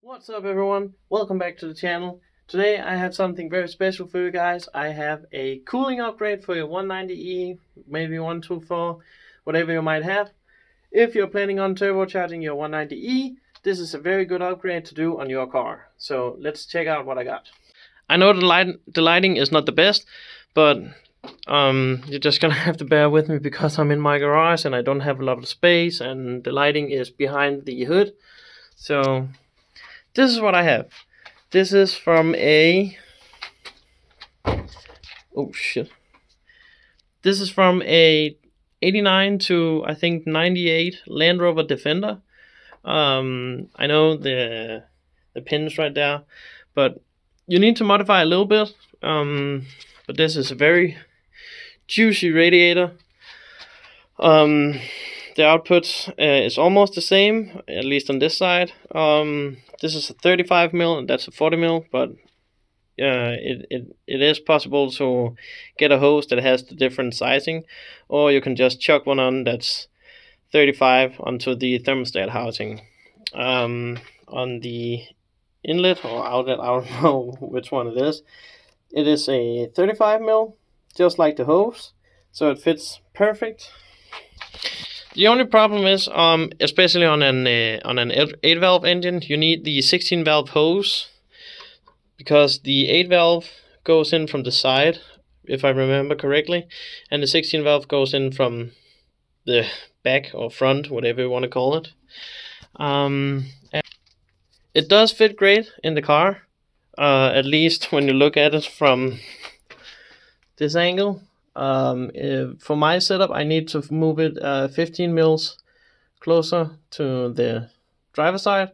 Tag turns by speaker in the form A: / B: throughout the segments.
A: What's up everyone? Welcome back to the channel. Today I have something very special for you guys. I have a cooling upgrade for your 190E, maybe 124, whatever you might have. If you're planning on turbocharging your 190E, this is a very good upgrade to do on your car. So let's check out what I got. I know the lighting is not the best, but you're just gonna have to bear with me because I'm in my garage and I don't have a lot of space and the lighting is behind the hood. So this is what I have. This is from a... oh shit. This is from a 89 to I think 98 Land Rover Defender. I know the pins right there, but you need to modify a little bit. But this is a very juicy radiator. The output is almost the same, at least on this side. This is a 35 mil and that's a 40 mil, but it is possible to get a hose that has the different sizing, or you can just chuck one on that's 35 onto the thermostat housing. On the inlet or outlet, I don't know which one it is. It is a 35 mil, just like the hose, so it fits perfect. The only problem is, especially on an 8-valve engine, you need the 16-valve hose, because the 8-valve goes in from the side, if I remember correctly, and the 16-valve goes in from the back or front, whatever you want to call it. It does fit great in the car, at least when you look at it from this angle. For my setup, I need to move it 15 mils closer to the driver's side,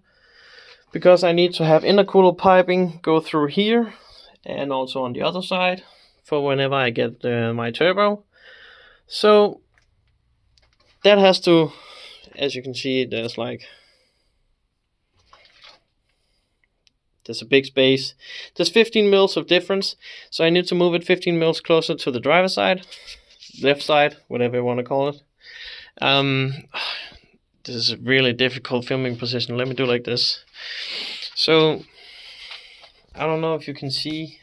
A: because I need to have intercooler piping go through here and also on the other side for whenever I get my turbo. So that has to, as you can see, there's a big space. There's 15 mils of difference, so I need to move it 15 mils closer to the driver's side, left side, whatever you want to call it. This is a really difficult filming position. Let me do like this. So I don't know if you can see,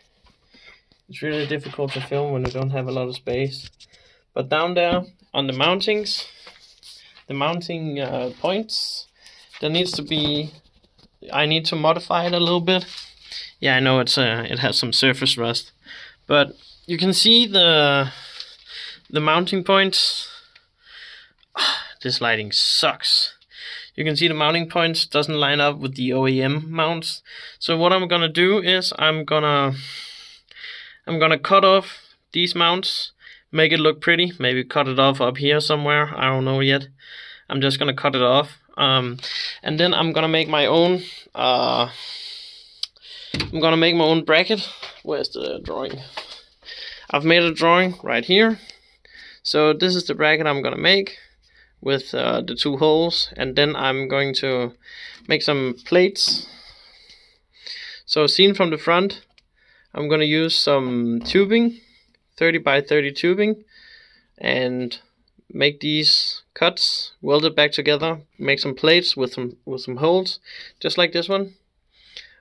A: it's really difficult to film when you don't have a lot of space. But down there on the mountings, the mounting points, there needs to be, I need to modify it a little bit. Yeah, I know it has some surface rust, but you can see the mounting points. This lighting sucks. You can see the mounting points doesn't line up with the OEM mounts. So what I'm gonna do is I'm gonna cut off these mounts, make it look pretty. Maybe cut it off up here somewhere. I don't know yet. I'm just gonna cut it off. And then I'm gonna make my own. Bracket. Where's the drawing? I've made a drawing right here. So this is the bracket I'm gonna make with the two holes, and then I'm going to make some plates. So seen from the front, I'm gonna use some tubing, 30 by 30 tubing, and make these cuts, weld it back together, make some plates with some holes, just like this one.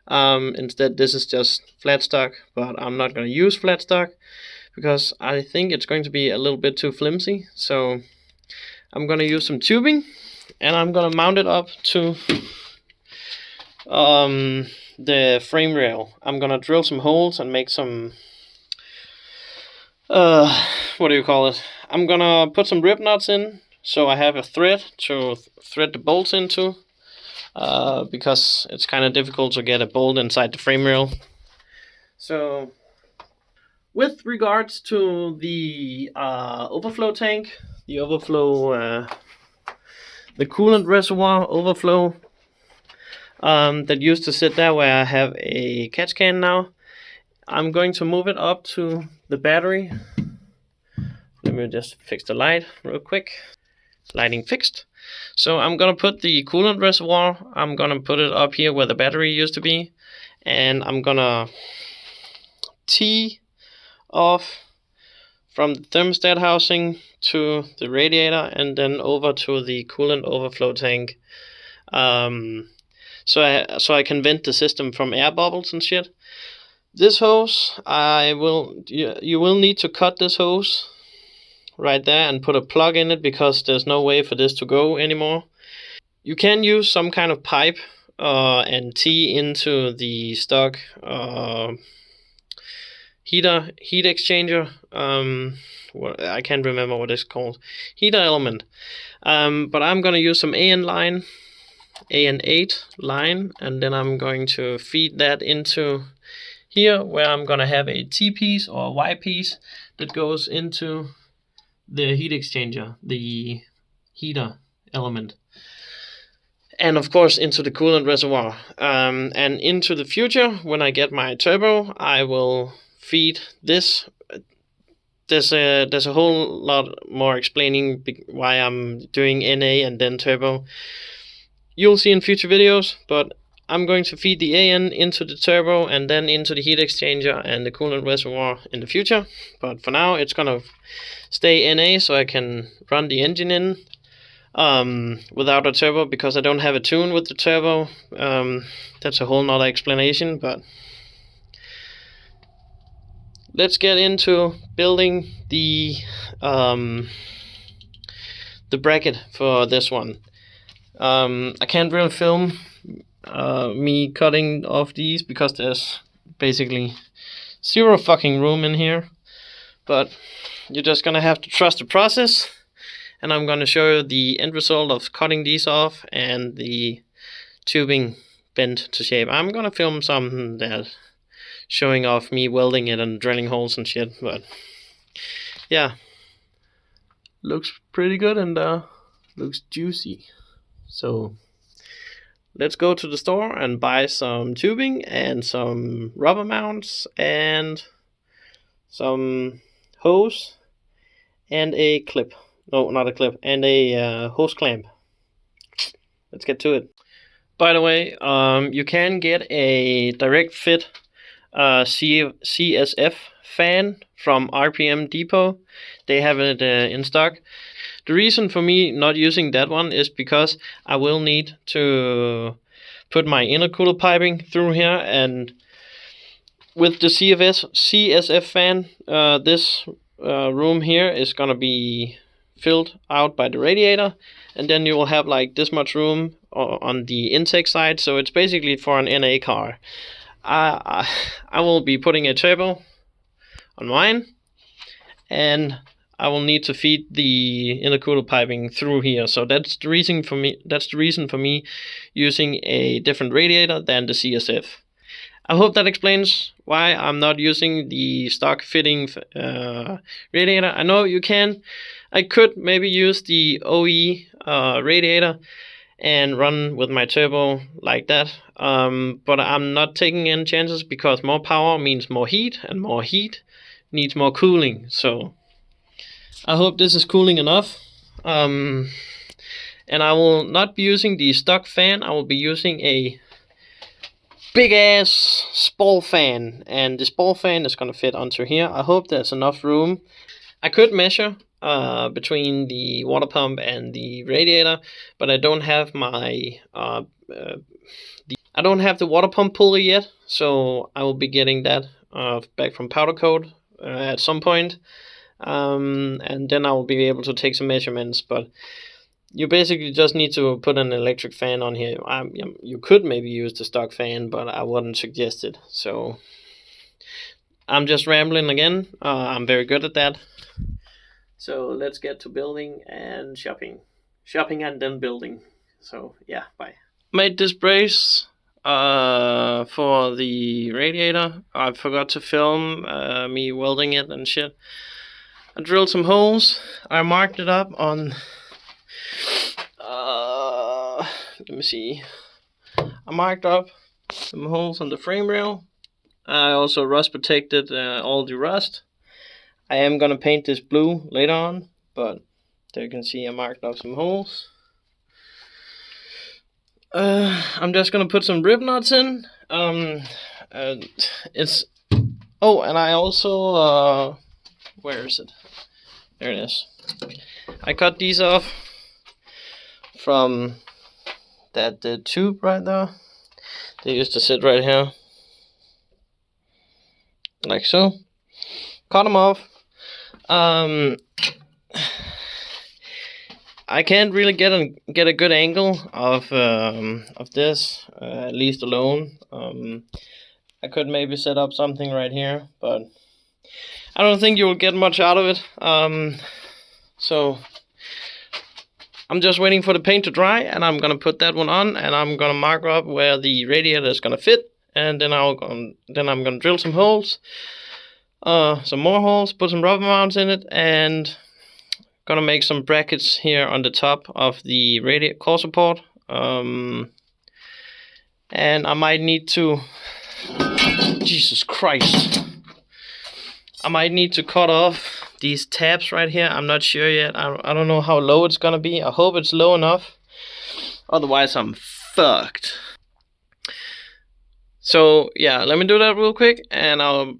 A: Instead, this is just flat stock, but I'm not going to use flat stock because I think it's going to be a little bit too flimsy. So I'm going to use some tubing, and I'm going to mount it up to the frame rail. I'm going to drill some holes and make some what do you call it? I'm gonna put some rib knots in, so I have a thread to thread the bolts into, because it's kind of difficult to get a bolt inside the frame rail. So with regards to the overflow tank, the coolant reservoir overflow that used to sit there where I have a catch can now, I'm going to move it up to the battery. Let me just fix the light real quick. Lighting fixed. So I'm gonna put the coolant reservoir, I'm gonna put it up here where the battery used to be, and I'm gonna tee off from the thermostat housing to the radiator and then over to the coolant overflow tank. so I can vent the system from air bubbles and shit. This hose, you will need to cut this hose right there and put a plug in it, because there's no way for this to go anymore. You can use some kind of pipe and tee into the stock heat exchanger. I can't remember what it's called. Heater element. But I'm gonna use some AN8 line, and then I'm going to feed that into here, where I'm gonna have a T piece or a Y piece that goes into the heat exchanger, the heater element, and of course into the coolant reservoir. And into the future, when I get my turbo, I will feed this. There's a whole lot more explaining why I'm doing NA and then turbo. You'll see in future videos, but I'm going to feed the AN into the turbo and then into the heat exchanger and the coolant reservoir in the future. But for now, it's gonna stay NA, so I can run the engine in without a turbo, because I don't have a tune with the turbo. That's a whole nother explanation, but let's get into building the bracket for this one. I can't really film me cutting off these, because there's basically zero fucking room in here, but you're just gonna have to trust the process, and I'm gonna show you the end result of cutting these off and the tubing bent to shape. I'm gonna film something that showing off me welding it and drilling holes and shit, but yeah, looks pretty good and looks juicy. So let's go to the store and buy some tubing and some rubber mounts and some hose and a clip. No, not a clip, and a hose clamp. Let's get to it. By the way, you can get a direct fit CSF fan from RPM Depot. They have it in stock. The reason for me not using that one is because I will need to put my intercooler piping through here, and with the CSF fan, this room here is gonna be filled out by the radiator, and then you will have like this much room on the intake side, so it's basically for an NA car. I will be putting a turbo on mine, and I will need to feed the intercooler piping through here. So that's the reason for me using a different radiator than the CSF. I hope that explains why I'm not using the stock fitting radiator. I know you can. I could maybe use the OE radiator and run with my turbo like that, but I'm not taking any chances, because more power means more heat, and more heat needs more cooling. So I hope this is cooling enough. And I will not be using the stock fan. I will be using a big ass spall fan, and the spall fan is gonna fit onto here. I hope there's enough room. I could measure between the water pump and the radiator, but I don't have my I don't have the water pump pulley yet, so I will be getting that back from Powder Coat at some point, and then I will be able to take some measurements. But you basically just need to put an electric fan on here. You could maybe use the stock fan, but I wouldn't suggest it. So I'm just rambling again. I'm very good at that. So let's get to building and shopping. Shopping and then building. So yeah, bye. Made this brace for the radiator. I forgot to film me welding it and shit. I drilled some holes. I marked it up on let me see. I marked up some holes on the frame rail. I also rust protected all the rust. I am gonna paint this blue later on, but there you can see I marked up some holes. I'm just gonna put some rib nuts in. It's and I also where is it? There it is. I cut these off from that tube right there. They used to sit right here, like so. Cut them off. I can't really get a good angle of this, at least alone. I could maybe set up something right here, but I don't think you will get much out of it. So I'm just waiting for the paint to dry, and I'm gonna put that one on, and I'm gonna mark up where the radiator is gonna fit, and then I'm gonna drill some holes, some more holes, put some rubber mounts in it, and gonna make some brackets here on the top of the core support. And I might need to, Jesus Christ, I might need to cut off these tabs right here. I'm not sure yet. I don't know how low it's gonna be. I hope it's low enough, otherwise I'm fucked. So yeah, let me do that real quick, and I'll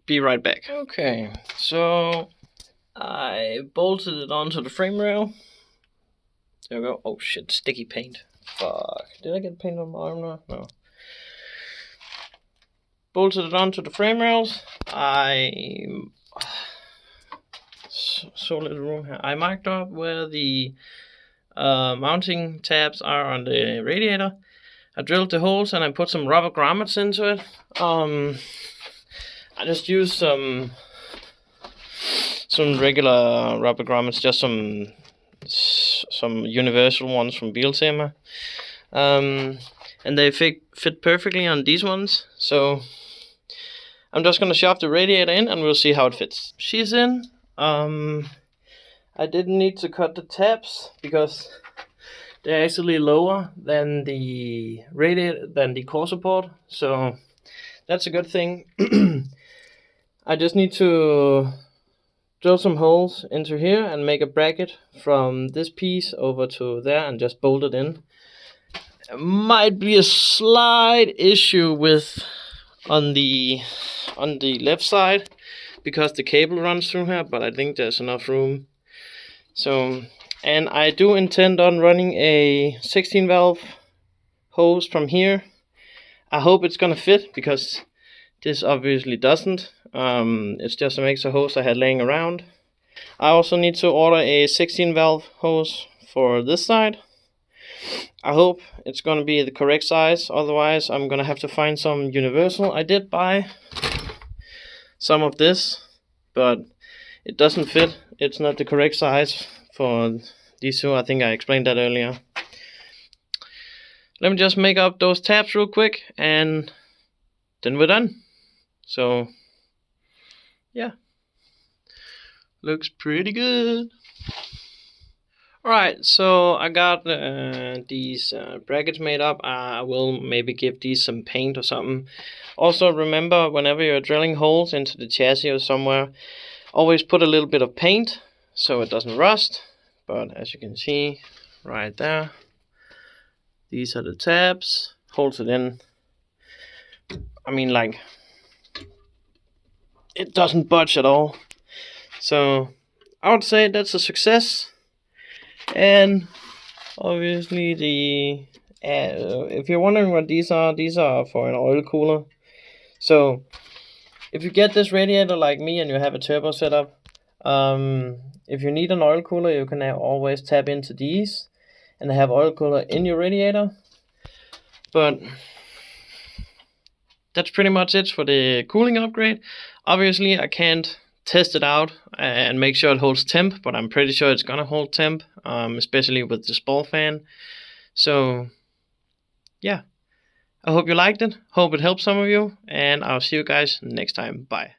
A: be right back. Okay, so I bolted it onto the frame rail. There we go. Oh shit, sticky paint. Fuck. Did I get paint on my arm now? No. Bolted it onto the frame rails. So little room here. I marked up where the mounting tabs are on the radiator. I drilled the holes and I put some rubber grommets into it. I just used some regular rubber grommets, just some universal ones from Biltema, and they fit perfectly on these ones. So I'm just gonna shove the radiator in, and we'll see how it fits. She's in. I didn't need to cut the tabs because they're actually lower than the core support, so that's a good thing. I just need to drill some holes into here and make a bracket from this piece over to there and just bolt it in. There might be a slight issue with on the left side because the cable runs through here, but I think there's enough room. So, and I do intend on running a 16 valve hose from here. I hope it's gonna fit because this obviously doesn't. It's just a mixer hose I had laying around. I also need to order a 16 valve hose for this side. I hope it's gonna be the correct size, otherwise I'm gonna have to find some universal. I did buy some of this, but it doesn't fit. It's not the correct size for these two. I think I explained that earlier. Let me just make up those tabs real quick, and then we're done. So yeah, looks pretty good. Alright, so I got these brackets made up. I will maybe give these some paint or something. Also remember, whenever you're drilling holes into the chassis or somewhere, always put a little bit of paint so it doesn't rust. But as you can see right there, these are the tabs. Holds it in. I mean, like, it doesn't budge at all. So I would say that's a success. And obviously if you're wondering what these are for an oil cooler. So if you get this radiator like me and you have a turbo setup, if you need an oil cooler, you can always tap into these and have oil cooler in your radiator. But that's pretty much it for the cooling upgrade. Obviously I can't test it out and make sure it holds temp, but I'm pretty sure it's gonna hold temp, especially with this ball fan. So yeah, I hope you liked it, hope it helped some of you, and I'll see you guys next time. Bye.